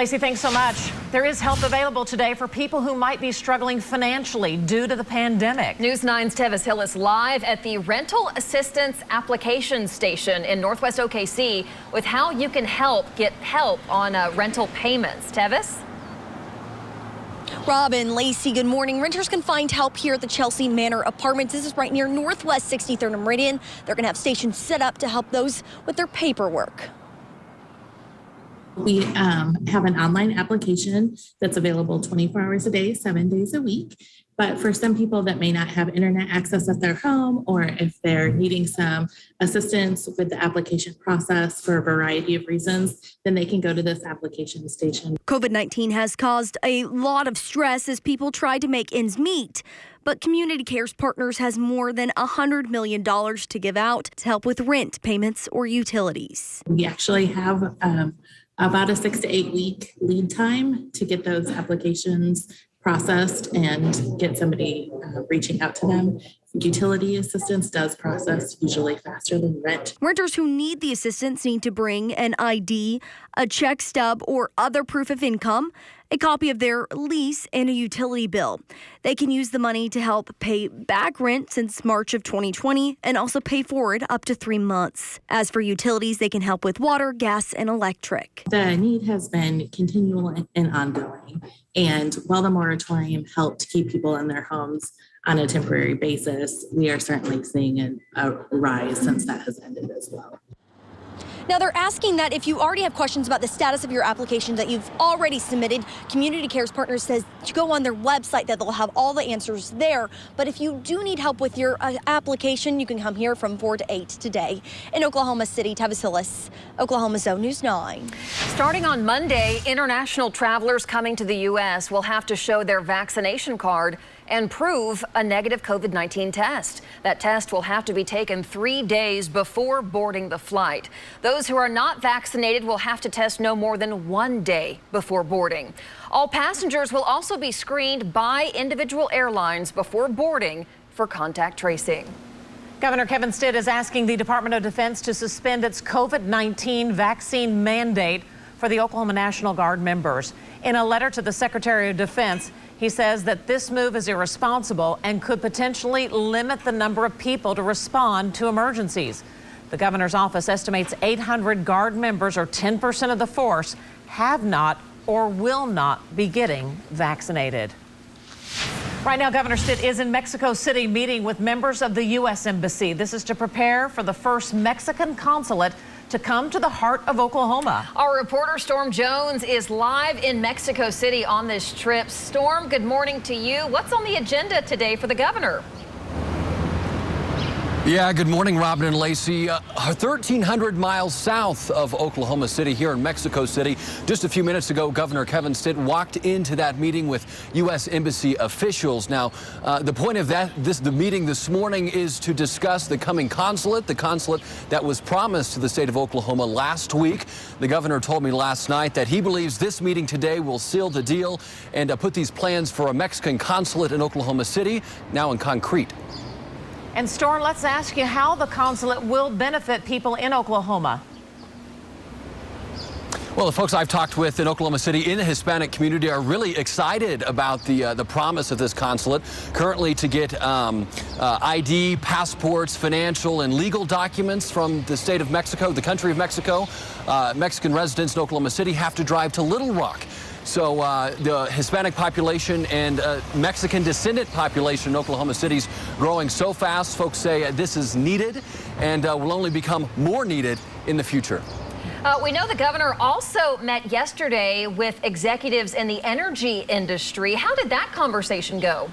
Lacey, thanks so much. There is help available today for people who might be struggling financially due to the pandemic. News 9's Tevis Hill is live at the Rental Assistance Application Station in Northwest OKC with how you can get help on rental payments. Tevis? Rob and Lacey, good morning. Renters can find help here at the Chelsea Manor Apartments. This is right near Northwest 63rd and Meridian. They're going to have stations set up to help those with their paperwork. We have an online application that's available 24 hours a day, 7 days a week. But for some people that may not have internet access at their home, or if they're needing some assistance with the application process for a variety of reasons, then they can go to this application station. COVID-19 has caused a lot of stress as people try to make ends meet. But Community Cares Partners has more than $100 million to give out to help with rent payments or utilities. We actually have about a 6 to 8 week lead time to get those applications processed and get somebody reaching out to them. Utility assistance does process usually faster than rent. Renters who need the assistance need to bring an ID, a check stub, or other proof of income, a copy of their lease, and a utility bill. They can use the money to help pay back rent since March of 2020 and also pay forward up to 3 months. As for utilities, they can help with water, gas, and electric. The need has been continual and ongoing. And while the moratorium helped keep people in their homes on a temporary basis, we are certainly seeing a rise since that has ended as well. Now, they're asking that if you already have questions about the status of your application that you've already submitted, Community Cares Partners says to go on their website, that they'll have all the answers there. But if you do need help with your application, you can come here from 4 to 8 today. In Oklahoma City, Tevis Hillis, Oklahoma Zone News 9. Starting on Monday, international travelers coming to the U.S. will have to show their vaccination card and prove a negative COVID-19 test. That test will have to be taken 3 days before boarding the flight. Those who are not vaccinated will have to test no more than 1 day before boarding. All passengers will also be screened by individual airlines before boarding for contact tracing. Governor Kevin Stitt is asking the Department of Defense to suspend its COVID-19 vaccine mandate for the Oklahoma National Guard members. In a letter to the Secretary of Defense, he says that this move is irresponsible and could potentially limit the number of people to respond to emergencies. The governor's office estimates 800 Guard members, or 10% of the force, have not or will not be getting vaccinated. Right now, Governor Stitt is in Mexico City meeting with members of the U.S. Embassy. This is to prepare for the first Mexican consulate to come to the heart of Oklahoma. Our reporter Storm Jones is live in Mexico City on this trip. Storm, good morning to you. What's on the agenda today for the governor? Yeah, good morning, Robin and Lacey. 1,300 miles south of Oklahoma City, here in Mexico City. Just a few minutes ago, Governor Kevin Stitt walked into that meeting with U.S. Embassy officials. Now, the point of the meeting this morning is to discuss the coming consulate, the consulate that was promised to the state of Oklahoma last week. The governor told me last night that he believes this meeting today will seal the deal and put these plans for a Mexican consulate in Oklahoma City now in concrete. And Storm, let's ask you how the consulate will benefit people in Oklahoma. Well, the folks I've talked with in Oklahoma City in the Hispanic community are really excited about the promise of this consulate. Currently, to get ID, passports, financial and legal documents from the state of Mexico, the country of Mexico, Mexican residents in Oklahoma City have to drive to Little Rock. So the Hispanic population and Mexican descendant population in Oklahoma City is growing so fast. Folks say this is needed and will only become more needed in the future. We know the governor also met yesterday with executives in the energy industry. How did that conversation go?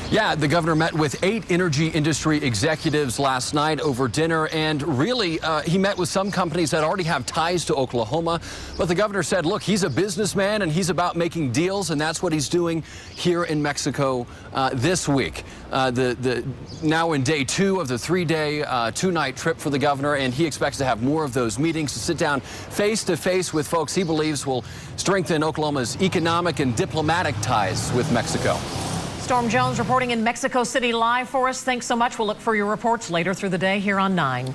Yeah, the governor met with 8 energy industry executives last night over dinner, and really he met with some companies that already have ties to Oklahoma. But the governor said, look, he's a businessman and he's about making deals, and that's what he's doing here in Mexico this week. Now in day 2 of the 3-day, 2-night trip for the governor, and he expects to have more of those meetings to sit down face to face with folks he believes will strengthen Oklahoma's economic and diplomatic ties with Mexico. Storm Jones reporting in Mexico City live for us. Thanks so much. We'll look for your reports later through the day here on 9.